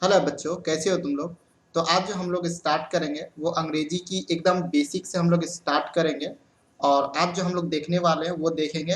Hello बच्चों, कैसे हो तुम लोग। तो आज जो हम लोग स्टार्ट करेंगे वो अंग्रेजी की एकदम बेसिक से हम लोग स्टार्ट करेंगे। और आज जो हम लोग देखने वाले हैं वो देखेंगे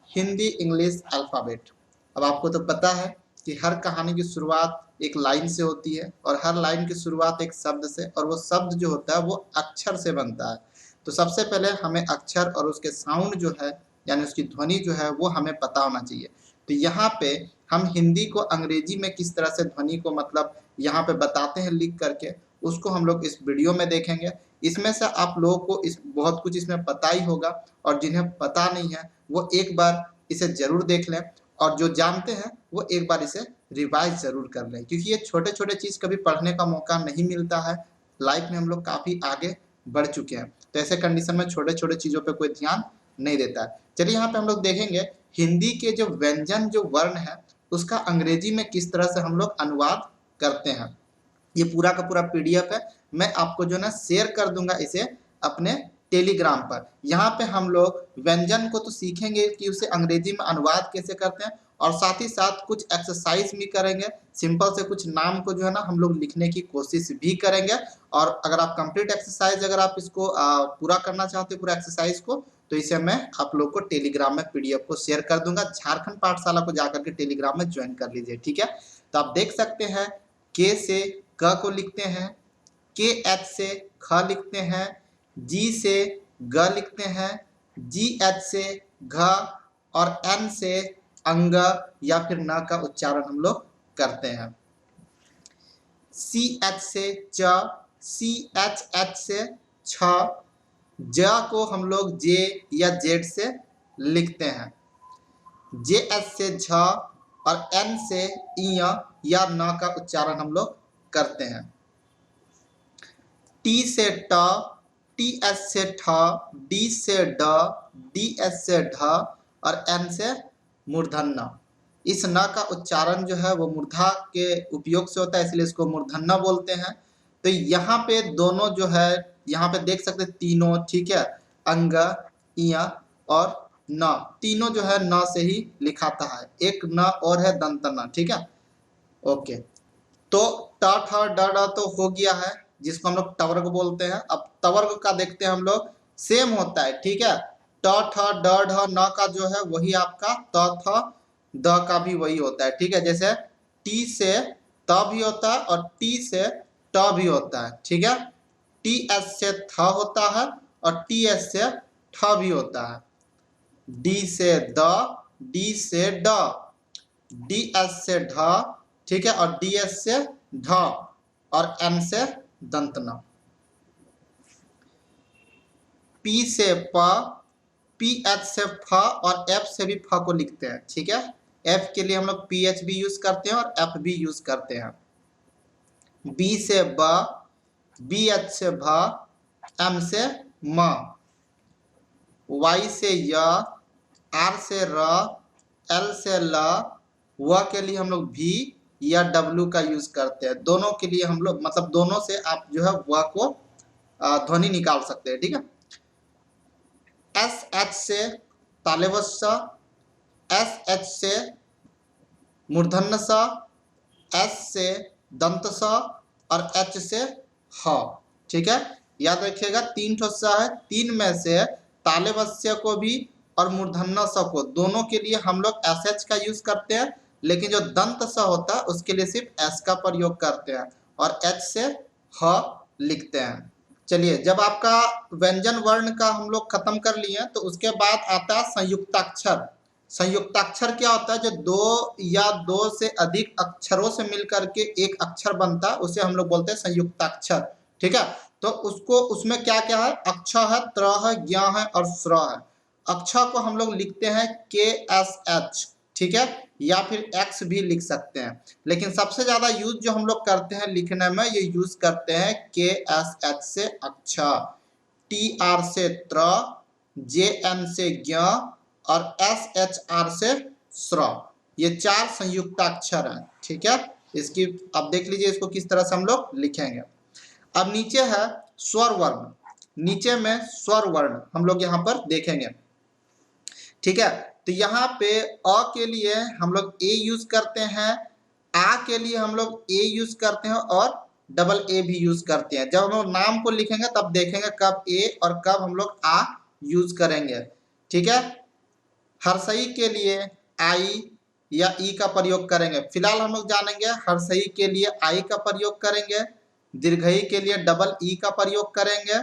हिंदी इंग्लिश अल्फ़ाबेट। अब आपको तो पता है कि हर कहानी की शुरुआत एक लाइन से होती है और हर लाइन की शुरुआत एक शब्द से, और वो शब्द जो होता है वो अक्षर से बनता है। तो सबसे पहले हमें अक्षर और उसके साउंड जो है यानी उसकी ध्वनि जो है वो हमें पता होना चाहिए। तो यहाँ पे हम हिंदी को अंग्रेजी में किस तरह से ध्वनि को मतलब यहाँ पे बताते हैं लिख करके, उसको हम लोग इस वीडियो में देखेंगे। इसमें से आप लोगों को इस बहुत कुछ इसमें पता ही होगा, और जिन्हें पता नहीं है वो एक बार इसे जरूर देख लें, और जो जानते हैं वो एक बार इसे रिवाइज जरूर कर लें, क्योंकि ये छोटे छोटे चीज कभी पढ़ने का मौका नहीं मिलता है। लाइफ में हम लोग काफी आगे बढ़ चुके हैं, तो ऐसे कंडीशन में छोटे छोटे चीजों पे कोई ध्यान नहीं देता है। चलिए यहाँ पे हम लोग देखेंगे हिंदी के जो व्यंजन जो वर्ण है उसका अंग्रेजी में किस तरह से हम लोग अनुवाद करते हैं। ये पूरा का पूरा पीडीएफ है, मैं आपको जो ना शेयर कर दूंगा इसे अपने टेलीग्राम पर। यहाँ पे हम लोग व्यंजन को तो सीखेंगे कि उसे अंग्रेजी में अनुवाद कैसे करते हैं, और साथ ही साथ कुछ एक्सरसाइज भी करेंगे। सिंपल से कुछ नाम को जो है ना हम लोग लिखने की कोशिश भी करेंगे। और अगर आप कंप्लीट एक्सरसाइज अगर आप इसको पूरा करना चाहते हो पूरा एक्सरसाइज को, तो इसे मैं आप लोग को टेलीग्राम में पीडीएफ को शेयर कर दूंगा। झारखंड पाठशाला को जाकर के टेलीग्राम में ज्वाइन कर लीजिए, ठीक है। तो आप देख सकते हैं के से क को लिखते हैं, के एच से ख लिखते हैं, जी से ग लिखते हैं, जी एच से घ, और एन से अंग या फिर न का उच्चारण हम लोग करते हैं। सी एच से च, सी एच एच से छ, ज को हम लोग जे या जेड से लिखते हैं, जे एस से झ, और एन से इ या न का उच्चारण हम लोग करते हैं। टी से ट, टी एस से ठ, डी से ड, डी एस से ढ, और एन से मूर्धन्य। इस न का उच्चारण जो है वो मूर्धा के उपयोग से होता है, इसलिए इसको मूर्धन्य बोलते हैं। तो यहाँ पे दोनों जो है यहाँ पे देख सकते हैं तीनों, ठीक है, अंग, इया और न, तीनों जो है न से ही लिखाता है। एक न और है दंत न, ठीक है। ओके, तो ट ठ ड ड तो हो गया है, जिसको हम लोग टवर्ग बोलते हैं। अब तवर्ग का देखते हैं हम लोग, सेम होता है, ठीक है। ट ठ ड ढ न का जो है वही आपका त थ द का भी वही होता है, ठीक है। जैसे टी से त भी होता है और टी से ट भी होता है, ठीक है। टी एस से थ होता है और टी एस से ठ भी होता है। डी से द, डी से ड, डी एस से ढ, ठीक है, और डी एस से ढ, और एन से दंत न। पी से प, पी एच से फ, और एफ से भी फ को लिखते हैं, ठीक है। एफ के लिए हम लोग पी एच भी यूज करते हैं और एफ भी यूज करते हैं। बी से ब, बी एच से भ, एम से म, वाई से य, आर से र, एल से ल, व के लिए हम लोग भी या डब्ल्यू का यूज करते हैं। दोनों के लिए हम लोग मतलब दोनों से आप जो है व को ध्वनि निकाल सकते हैं, ठीक है। एस एच से तालेवस स, एस एच से मूर्धन्य स, एस से दंत स, और एच से ह, ठीक है। याद रखिएगा तीन ठो स है, तीन में से तालेवस्य को भी और मूर्धन्य स को दोनों के लिए हम लोग एस एच का यूज करते हैं, लेकिन जो दंत स होता है उसके लिए सिर्फ एस का प्रयोग करते हैं और एच से ह लिखते हैं। चलिए, जब आपका व्यंजन वर्ण का हम लोग खत्म कर लिए तो उसके बाद आता है संयुक्ताक्षर। संयुक्ताक्षर क्या होता है? जो दो या दो से अधिक अक्षरों से मिलकर के एक अक्षर बनता है उसे हम लोग बोलते हैं संयुक्ताक्षर, ठीक है। तो उसको उसमें क्या क्या है? अक्ष है, त्र है, ज्ञ है और स्र है। अक्ष को हम लोग लिखते हैं के एस एच, ठीक है, या फिर एक्स भी लिख सकते हैं, लेकिन सबसे ज्यादा यूज जो हम लोग करते हैं लिखने में ये यूज करते हैं के एस एच से अक्ष, टी आर से त्र, जे एन से ज्ञ, और एस एच आर से स्र। ये चार संयुक्ताक्षर हैं, ठीक है। इसकी अब देख लीजिए इसको किस तरह से हम लोग लिखेंगे। अब नीचे है स्वर वर्ण, नीचे में स्वर वर्ण हम लोग यहाँ पर देखेंगे, ठीक है। तो यहाँ पे अ के लिए हम लोग ए यूज करते हैं, आ के लिए हम लोग ए यूज करते हैं और डबल ए भी यूज करते हैं। जब हम लोग नाम को लिखेंगे तब देखेंगे कब ए और कब हम लोग आ यूज करेंगे। ठीक है, हर्षई के लिए आई या ई का प्रयोग करेंगे। फिलहाल हम लोग जानेंगे हर्षई के लिए आई का प्रयोग करेंगे, दीर्घई के लिए डबल ई का प्रयोग करेंगे,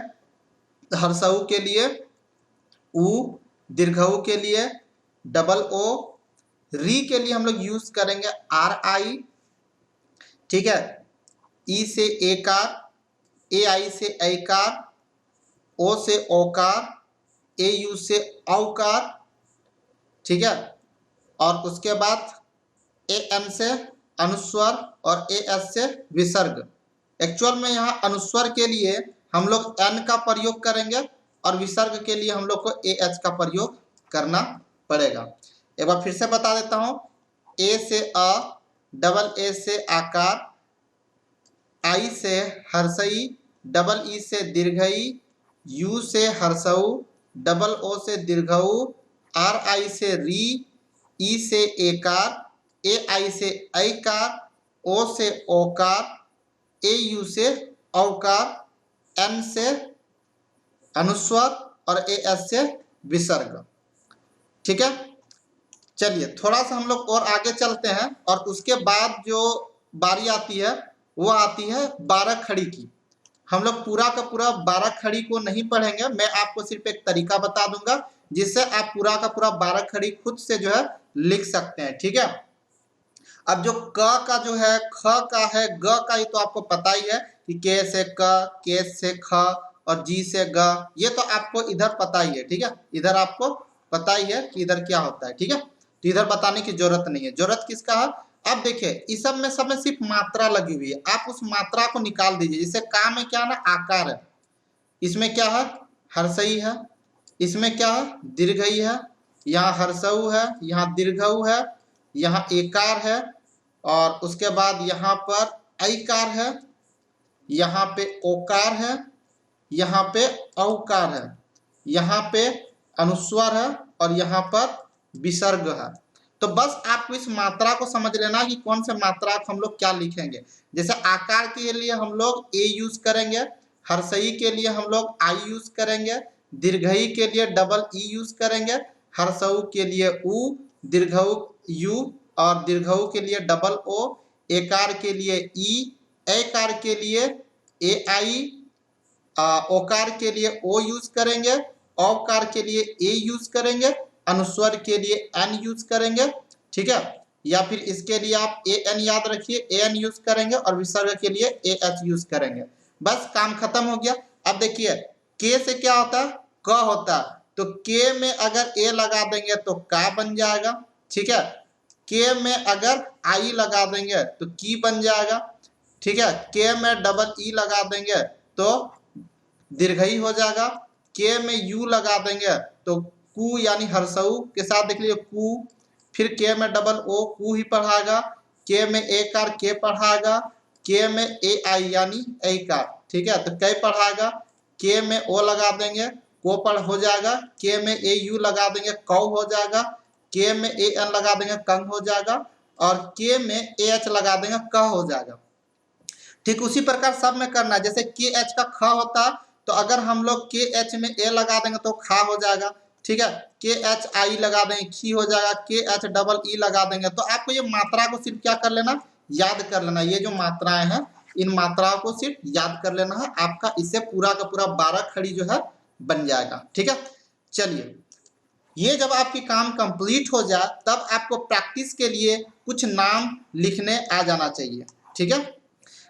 हर्षऊ के लिए उ, दीर्घऊ के लिए डबल ओ, री के लिए हम लोग यूज करेंगे आर आई। ठीक है, ई से एकार, ए आई से ऐकार, ओ से ओकार, ए यू से औकार। ठीक है, और उसके बाद ए एन से अनुस्वर और ए एस से विसर्ग। एक्चुअल में यहाँ अनुस्वर के लिए हम लोग एन का प्रयोग करेंगे और विसर्ग के लिए हम लोग को ए एच का प्रयोग करना पड़ेगा। एक बार फिर से बता देता हूँ, ए से अ, डबल ए से आकार, आई से हर्षई, डबल ई से दीर्घई, यू से हर्षऊ, डबल ओ से दीर्घऊ, आर आई से री, ई से एकार, ए आई से ऐकार, ओ से ओकार, ए यू से औकार, एन से अनुस्वर और ए एस से विसर्ग। ठीक है, चलिए थोड़ा सा हम लोग और आगे चलते हैं और उसके बाद जो बारी आती है वो आती है 12 खड़ी की। हम लोग पूरा का पूरा 12 खड़ी को नहीं पढ़ेंगे, मैं आपको सिर्फ एक तरीका बता दूंगा जिससे आप पूरा का पूरा 12 खड़ी खुद से जो है लिख सकते हैं। ठीक है, अब जो क का जो है, ख का है, ग का, ये तो आपको पता ही है कि के से क, के से ख और जी से ग, ये तो आपको इधर पता ही है। ठीक है, इधर आपको पता ही है कि इधर क्या होता है। ठीक है, तो इधर बताने की जरूरत नहीं है। जरूरत किसका है? अब देखिए इस सब में सिर्फ मात्रा लगी हुई है, आप उस मात्रा को निकाल दीजिए। जैसे का में क्या है ना, आकार है, इसमें क्या है, हर्षई है, इसमें क्या है, दीर्घई है, यहाँ हर्षऊ है, यहाँ दीर्घऊ है, यहाँ एकार है, और उसके बाद यहाँ पर ऐकार है, यहाँ पे ओकार है, यहाँ पे औकार है, यहाँ पे अनुस्वर है और यहाँ पर विसर्ग है। तो बस आपको इस मात्रा को समझ लेना कि कौन से मात्रा को हम लोग क्या लिखेंगे। जैसे आकार के लिए हम लोग ए यूज करेंगे, हर्षई के लिए हम लोग आई यूज करेंगे, दीर्घई के लिए डबल ई यूज करेंगे, हर्षऊ के लिए उ, दीर्घऊ यू और दीर्घऊ के लिए डबल ओ, एकार के लिए ई, ऐकार के लिए ए आई, ओकार के लिए ओ यूज करेंगे, औकार के लिए ए यूज करेंगे, अनुस्वर के लिए एन यूज करेंगे। ठीक है, या फिर इसके लिए आप ए एन याद रखिए, ए एन यूज करेंगे और विसर्ग के लिए ए एच यूज करेंगे। बस काम खत्म हो गया। अब देखिए के से क्या होता है, क होता है, तो के में अगर ए लगा देंगे तो का बन जाएगा। ठीक है, के में अगर आई लगा देंगे तो की बन जाएगा। ठीक है, के में डबल ई लगा देंगे तो दीर्घई हो जाएगा, के में यू लगा देंगे तो कु यानी हर्षऊ के साथ देख लीजिए कु, फिर के में डबल ओ कु ही पढ़ाएगा, के में एकार के पढ़ाएगा, के में ए आई यानी ऐकार। ठीक है, तो कै पढ़ाएगा, के में ओ लगा देंगे को पढ़ हो जाएगा, के में ए यू लगा देंगे कौ हो जाएगा, के में ए एन लगा देंगे कंग हो जाएगा और के में ए एच लगा देंगे क हो जाएगा। ठीक उसी प्रकार सब में करना है। जैसे के एच का ख होता है तो अगर हम लोग के एच में ए लगा देंगे तो खा हो जाएगा। ठीक है, के एच आई लगा देंगे खी हो जाएगा, के एच डबल ई लगा देंगे। तो आपको ये मात्रा को सिर्फ क्या कर लेना, याद कर लेना। ये जो मात्राएं हैं इन मात्राओं को सिर्फ याद कर लेना है, आपका इससे पूरा का पूरा 12 खड़ी जो है बन जाएगा। ठीक है, चलिए ये जब आपकी काम कंप्लीट हो जाए तब आपको प्रैक्टिस के लिए कुछ नाम लिखने आ जाना चाहिए। ठीक है,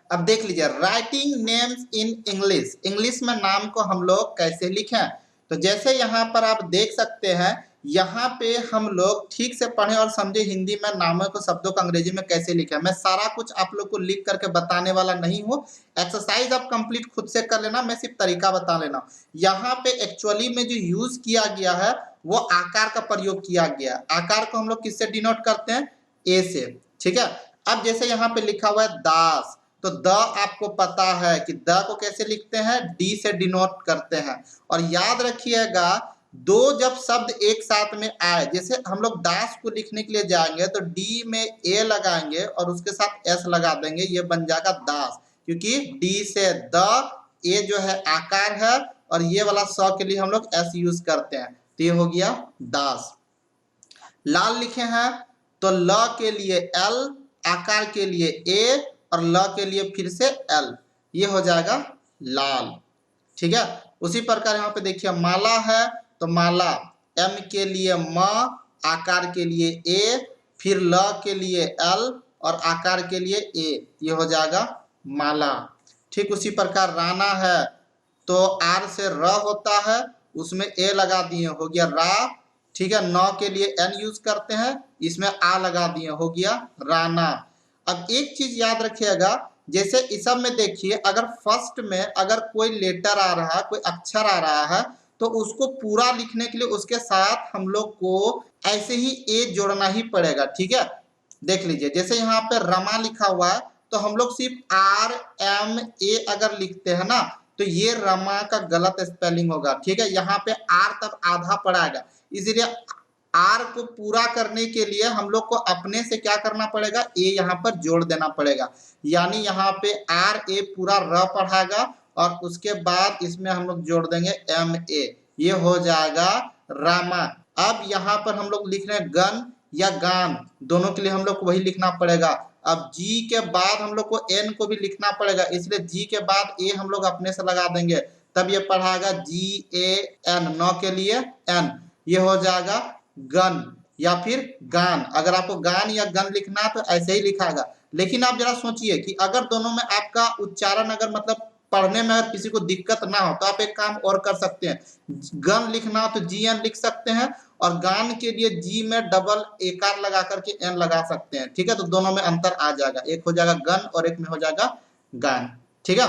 अब देख लीजिए writing names in English, English में नाम को हम लोग कैसे लिखें। तो जैसे यहाँ पर आप देख सकते हैं, यहाँ पे हम लोग ठीक से पढ़ें और समझे हिंदी में नामों को, शब्दों को अंग्रेजी में कैसे लिखें। मैं सारा कुछ आप लोग को लिख करके बताने वाला नहीं हूँ, एक्सरसाइज आप कंप्लीट खुद से कर लेना, मैं सिर्फ तरीका बता लेना। यहाँ पे एक्चुअली में जो यूज किया गया है वो आकार का प्रयोग किया गया। आकार को हम लोग किससे डिनोट करते हैं, ए से। ठीक है, अब जैसे यहाँ पे लिखा हुआ है दास, तो द आपको पता है कि द को कैसे लिखते हैं, डी से डिनोट करते हैं। और याद रखिएगा दो जब शब्द एक साथ में आए, जैसे हम लोग दास को लिखने के लिए जाएंगे तो डी में ए लगाएंगे और उसके साथ एस लगा देंगे, ये बन जाएगा दास, क्योंकि डी से द, ए जो है आकार है और ये वाला स के लिए हम लोग एस यूज करते हैं, तो ये हो गया दास। लाल लिखे हैं तो ल के लिए एल, आकार के लिए ए और ल के लिए फिर से एल, ये हो जाएगा लाल। ठीक है, उसी प्रकार यहाँ पे देखिए माला है तो माला, एम के लिए म, आकार के लिए ए, फिर ल के लिए एल और आकार के लिए ए, ये हो जाएगा माला। ठीक उसी प्रकार राणा है तो आर से र होता है, उसमें ए लगा दिए, हो गया रा। ठीक है, नौ के लिए एन यूज करते हैं, इसमें आ लगा दिए, हो गया राणा। अब एक चीज याद रखिएगा, जैसे इस सब में देखिए अगर फर्स्ट में अगर कोई लेटर आ रहा है, कोई अक्षर आ रहा है, तो उसको पूरा लिखने के लिए उसके साथ हम लोग को ऐसे ही ए जोड़ना ही पड़ेगा। ठीक है, देख लीजिए जैसे यहाँ पे रमा लिखा हुआ है तो हम लोग सिर्फ आर एम ए अगर लिखते हैं ना तो ये रमा का गलत स्पेलिंग होगा। ठीक है, यहाँ पे आर तब आधा पड़ाएगा, इसलिए आर को पूरा करने के लिए हम लोग को अपने से क्या करना पड़ेगा, ए यहाँ पर जोड़ देना पड़ेगा, यानी यहाँ पे आर ए पूरा र पढ़ाएगा और उसके बाद इसमें हम लोग जोड़ देंगे एम ए, ये हो जाएगा रामा। अब यहाँ पर हम लोग लिख रहे हैं गन या गान, दोनों के लिए हम लोग को वही लिखना पड़ेगा। अब जी के बाद हम लोग को एन को भी लिखना पड़ेगा, इसलिए जी के बाद ए हम लोग अपने से लगा देंगे, तब ये पढ़ाएगा जी ए एन, नौ के लिए एन, ये हो जाएगा गन या फिर गान। अगर आपको गान या गन लिखना है तो ऐसे ही लिखाएगा, लेकिन आप जरा सोचिए कि अगर दोनों में आपका उच्चारण अगर मतलब पढ़ने में अगर किसी को दिक्कत ना हो तो आप एक काम और कर सकते हैं, गन लिखना हो तो जी एन लिख सकते हैं और गान के लिए जी में डबल एकार लगा करके एन लगा सकते हैं। ठीक है, तो दोनों में अंतर आ जाएगा, एक हो जाएगा गन और एक में हो जाएगा गान। ठीक है,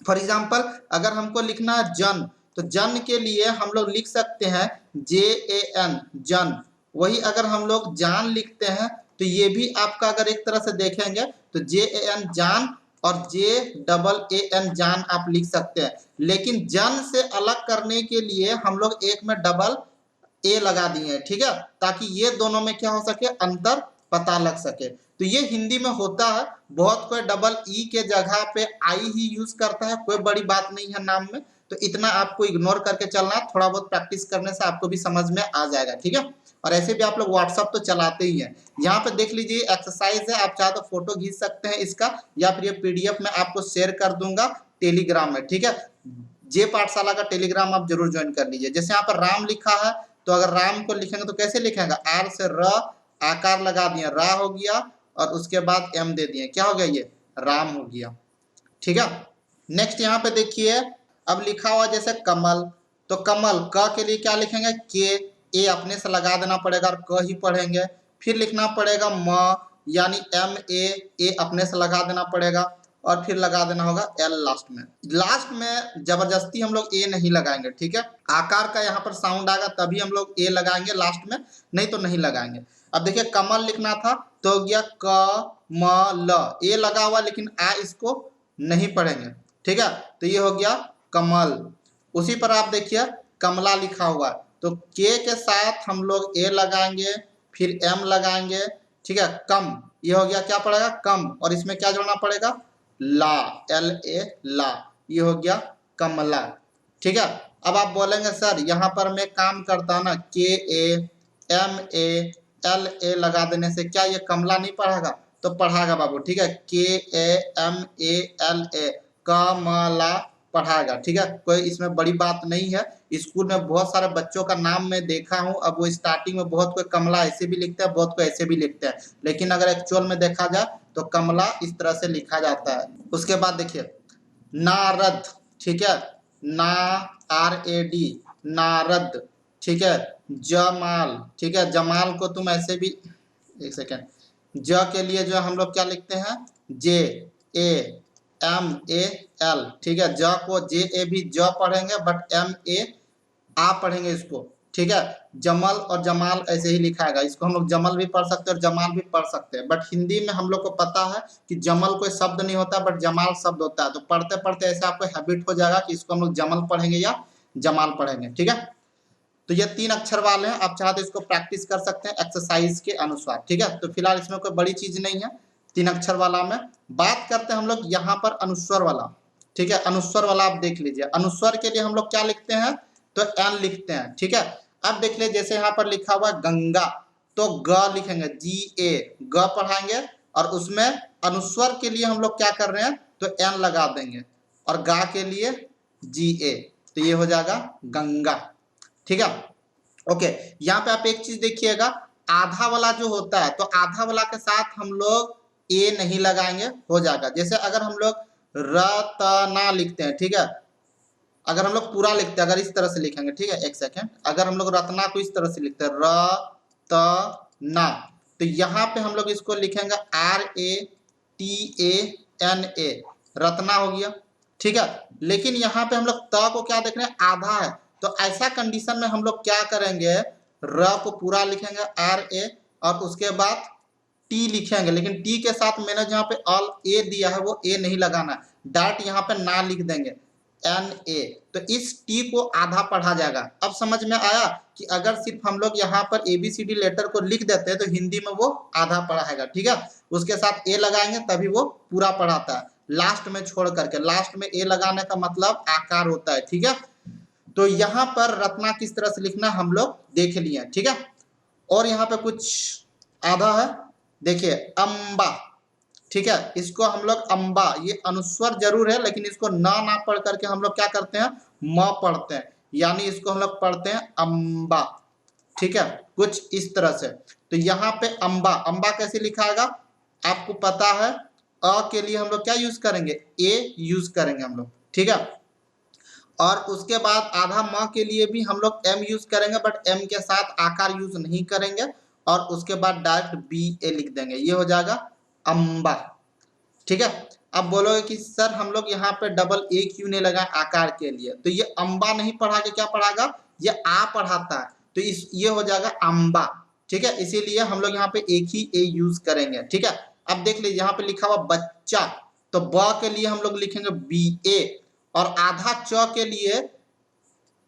फॉर एग्जाम्पल अगर हमको लिखना है जन, तो जन के लिए हम लोग लिख सकते हैं जे ए एन जन, वही अगर हम लोग जान लिखते हैं तो ये भी आपका अगर एक तरह से देखेंगे तो जे ए एन जान और जे डबल ए एन जान आप लिख सकते हैं, लेकिन जन से अलग करने के लिए हम लोग एक में डबल ए लगा दिए हैं। ठीक है, ताकि ये दोनों में क्या हो सके, अंतर पता लग सके। तो ये हिंदी में होता है, बहुत कोई डबल ई के जगह पे आई ही यूज करता है, कोई बड़ी बात नहीं है नाम में, तो इतना आपको इग्नोर करके चलना, थोड़ा बहुत प्रैक्टिस करने से आपको भी समझ में आ जाएगा। ठीक है, और ऐसे भी आप लोग व्हाट्सअप तो चलाते ही हैं, यहाँ पे देख लीजिए एक्सरसाइज है, आप चाहे तो फोटो खींच सकते हैं इसका, या फिर ये पीडीएफ में आपको शेयर कर दूंगा टेलीग्राम में। ठीक है, जे पाठशाला का टेलीग्राम आप जरूर ज्वाइन कर लीजिए। जैसे यहाँ पर राम लिखा है तो अगर राम को लिखेंगे तो कैसे लिखेंगे, आर से र, आकार लगा दिए, रा हो गया और उसके बाद एम दे दिए, क्या हो गया, ये राम हो गया। ठीक है, नेक्स्ट यहाँ पे देखिए अब लिखा हुआ जैसे कमल, तो कमल क के लिए क्या लिखेंगे, के, ए अपने से लगा देना पड़ेगा और क ही पढ़ेंगे, फिर लिखना पड़ेगा म, यानी एम ए अपने से लगा देना पड़ेगा और फिर लगा देना होगा एल लास्ट में। लास्ट में जबरदस्ती हम लोग ए नहीं लगाएंगे। ठीक है, आकार का यहाँ पर साउंड आएगा तभी हम लोग ए लगाएंगे लास्ट में, नहीं तो नहीं लगाएंगे। अब देखिए कमल लिखना था तो हो गया क म ल, ए लगा हुआ लेकिन आ इसको नहीं पढ़ेंगे। ठीक है, तो ये हो गया कमल। उसी पर आप देखिए कमला लिखा हुआ तो के साथ हम लोग ए लगाएंगे फिर एम लगाएंगे। ठीक है, कम, ये हो गया क्या पड़ेगा, कम, और इसमें क्या जोड़ना पड़ेगा, ला, एल ए ला, ये हो गया कमला। ठीक है, अब आप बोलेंगे सर यहाँ पर मैं काम करता ना, के A M A L A लगा देने से क्या ये कमला नहीं पढ़ेगा, तो पढ़ाएगा बाबू। ठीक है, के A M A L A कमला पढ़ाएगा। ठीक है, कोई इसमें बड़ी बात नहीं है, स्कूल में बहुत सारे बच्चों का नाम मैं देखा हूं, अब वो स्टार्टिंग में बहुत कोई कमला ऐसे भी लिखते हैं, बहुत कोई ऐसे भी लिखते हैं, लेकिन अगर एक्चुअल में देखा जाए तो कमला इस तरह से लिखा जाता है। उसके बाद देखिए नारद, ठीक है, ना आर ए डी, नारद। ठीक है, जमाल, ठीक है, जमाल को तुम ऐसे भी, एक सेकेंड, ज के लिए जो हम लोग क्या लिखते हैं, जे ए एम ए एल। ठीक है, ज को जे ए भी ज पढ़ेंगे बट एम ए आ पढ़ेंगे इसको। ठीक है, जमल और जमाल ऐसे ही लिखाएगा, इसको हम लोग जमल भी पढ़ सकते हैं और जमाल भी पढ़ सकते हैं, बट हिंदी में हम लोग को पता है कि जमल कोई शब्द नहीं होता बट जमाल शब्द होता है, तो पढ़ते पढ़ते ऐसे आपको हैबिट हो जाएगा कि इसको हम लोग जमल पढ़ेंगे या जमाल पढ़ेंगे। ठीक है, तो ये 3 अक्षर वाले हैं, आप चाहे तो इसको प्रैक्टिस कर सकते हैं एक्सरसाइज के अनुसार, ठीक है। तो फिलहाल इसमें कोई बड़ी चीज नहीं है, 3 अक्षर वाला में बात करते हैं हम लोग यहाँ पर अनुस्वर वाला, ठीक है। अनुस्वर वाला आप देख लीजिए, अनुस्वर के लिए हम लोग क्या लिखते हैं, तो एन लिखते हैं, ठीक है। अब देख लीजिए जैसे यहाँ पर लिखा हुआ गंगा, तो ग लिखेंगे GA, ग पढ़ाएंगे, और उसमें अनुस्वर के लिए हम लोग क्या कर रहे हैं, तो एन लगा देंगे, और गा के लिए GA, तो ये हो जाएगा गंगा, ठीक है। ओके, यहाँ पे आप एक चीज देखिएगा, आधा वाला जो होता है, तो आधा वाला के साथ हम लोग ए नहीं लगाएंगे, हो जाएगा। जैसे अगर हम लोग रतना लिखते हैं, ठीक है, अगर हम लोग पूरा लिखते हैं, अगर इस तरह से लिखेंगे, ठीक है, एक सेकेंड, अगर हम लोग रत्ना को इस तरह से लिखते हैं रतना, तो यहाँ पे हम लोग इसको लिखेंगे RATANA, रत्ना हो गया, ठीक है। लेकिन यहाँ पे हम लोग त को क्या देख रहे हैं, आधा है, तो ऐसा कंडीशन में हम लोग क्या करेंगे, र को पूरा लिखेंगे RA, और उसके बाद टी लिखेंगे, लेकिन टी के साथ मैंने जहाँ पे ऑल ए दिया है वो ए नहीं लगाना, डायरेक्ट यहाँ पे ना लिख देंगे NA, तो इस टी को आधा पढ़ा जाएगा। अब समझ में आया कि अगर सिर्फ हम लोग यहाँ पर ABCD लेटर को लिख देते हैं तो हिंदी में वो आधा पढ़ाएगा, ठीक है। उसके साथ ए लगाएंगे तभी वो पूरा पढ़ाता है, लास्ट में छोड़ करके, लास्ट में ए लगाने का मतलब आकार होता है, ठीक है। तो यहाँ पर रत्ना किस तरह से लिखना हम लोग देख लिए, ठीक है। और यहाँ पे कुछ आधा है, देखिए अम्बा, ठीक है, इसको हम लोग अम्बा, ये अनुस्वर जरूर है लेकिन इसको ना पढ़ करके हम लोग क्या करते हैं, म पढ़ते हैं, यानी इसको हम लोग पढ़ते हैं अम्बा, ठीक है, कुछ इस तरह से। तो यहाँ पे अम्बा, अम्बा कैसे लिखाएगा आपको पता है, अ के लिए हम लोग क्या यूज करेंगे, ए यूज करेंगे हम लोग, ठीक है। और उसके बाद आधा म के लिए भी हम लोग एम यूज करेंगे, बट एम के साथ आकार यूज नहीं करेंगे, और उसके बाद डायरेक्ट BA लिख देंगे, ये हो जाएगा अम्बा, ठीक है। अब बोलोगे कि सर हम लोग यहाँ पे डबल ए क्यों नहीं लगाए आकार के लिए, तो ये अम्बा नहीं पढ़ा के क्या पढ़ागा, ये आ पढ़ाता है, तो इस ये हो जाएगा अम्बा, ठीक है। इसीलिए हम लोग यहाँ पे एक ही ए यूज करेंगे, ठीक है। अब देख लीजिए यहाँ पे लिखा हुआ बच्चा, तो ब के लिए हम लोग लिखेंगे BA, और आधा च के लिए,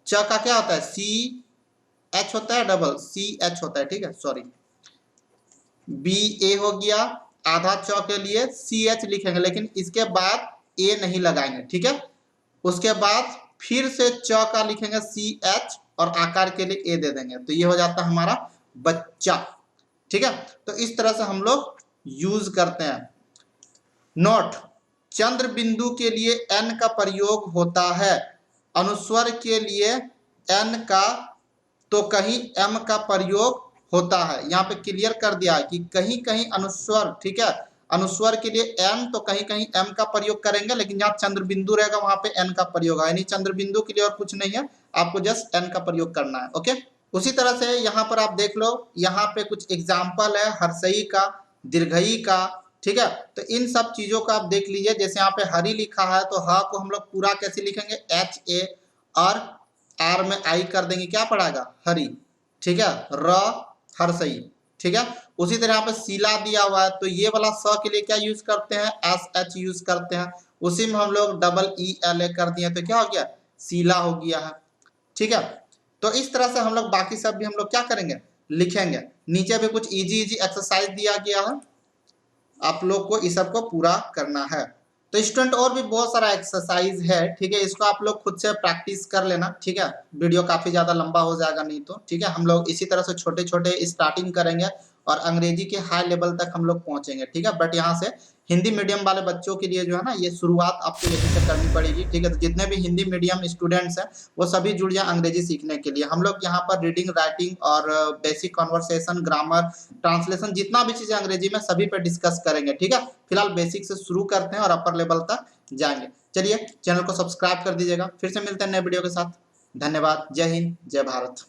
च का क्या होता है, CH होता है, डबल CH होता है, ठीक है, सॉरी, BA हो गया, आधा च के लिए CH लिखेंगे, लेकिन इसके बाद ए नहीं लगाएंगे, ठीक है। उसके बाद फिर से च का लिखेंगे CH, और आकार के लिए ए दे देंगे, तो ये हो जाता है हमारा बच्चा, ठीक है। तो इस तरह से हम लोग यूज करते हैं। नोट, चंद्र बिंदु के लिए एन का प्रयोग होता है, अनुस्वर के लिए एन का तो कहीं एम का प्रयोग होता है। यहाँ पे क्लियर कर दिया है कि कहीं कहीं अनुस्वर, ठीक है, अनुस्वर के लिए एन तो कहीं कहीं एम का प्रयोग करेंगे, लेकिन जहाँ चंद्र बिंदु रहेगा वहां पे एन का प्रयोग है, यानी चंद्र बिंदु के लिए और कुछ नहीं है, आपको जस्ट एन का प्रयोग करना है, ओके। उसी तरह से यहाँ पर आप देख लो, यहाँ पे कुछ एग्जाम्पल है हर्षई का, दीर्घई का, ठीक है। तो इन सब चीजों को आप देख लीजिए, जैसे यहाँ पे हरि लिखा है, तो ह को हम लोग पूरा कैसे लिखेंगे, HA, और आर में आई कर देंगे, क्या पड़ेगा, हरि, ठीक है, र हर्षई, ठीक है। उसी तरह यहाँ पे शीला दिया हुआ है, तो ये वाला स के लिए क्या यूज करते हैं, SH यूज करते हैं, उसी में हम लोग डबल ELA कर दिए, तो क्या हो गया, शीला हो गया है, ठीक है। तो इस तरह से हम लोग बाकी सब भी हम लोग क्या करेंगे, लिखेंगे। नीचे भी कुछ इजी एक्सरसाइज दिया गया है, आप लोग को इस सब को पूरा करना है। तो स्टूडेंट और भी बहुत सारा एक्सरसाइज है, ठीक है, इसको आप लोग खुद से प्रैक्टिस कर लेना, ठीक है। वीडियो काफी ज्यादा लंबा हो जाएगा नहीं तो, ठीक है। हम लोग इसी तरह से छोटे छोटे स्टार्टिंग करेंगे और अंग्रेजी के हाई लेवल तक हम लोग पहुंचेंगे, ठीक है। बट यहाँ से हिंदी मीडियम वाले बच्चों के लिए जो है ना, ये शुरुआत आपको यहीं से करनी पड़ेगी, ठीक है। तो जितने भी हिंदी मीडियम स्टूडेंट्स हैं वो सभी जुड़ जाए अंग्रेजी सीखने के लिए। हम लोग यहाँ पर रीडिंग, राइटिंग और बेसिक कॉन्वर्सेशन, ग्रामर, ट्रांसलेशन, जितना भी चीजें अंग्रेजी में सभी पे डिस्कस करेंगे, ठीक है। फिलहाल बेसिक से शुरू करते हैं और अपर लेवल तक जाएंगे। चलिए चैनल को सब्सक्राइब कर दीजिएगा। फिर से मिलते हैं नए वीडियो के साथ। धन्यवाद। जय हिंद, जय भारत।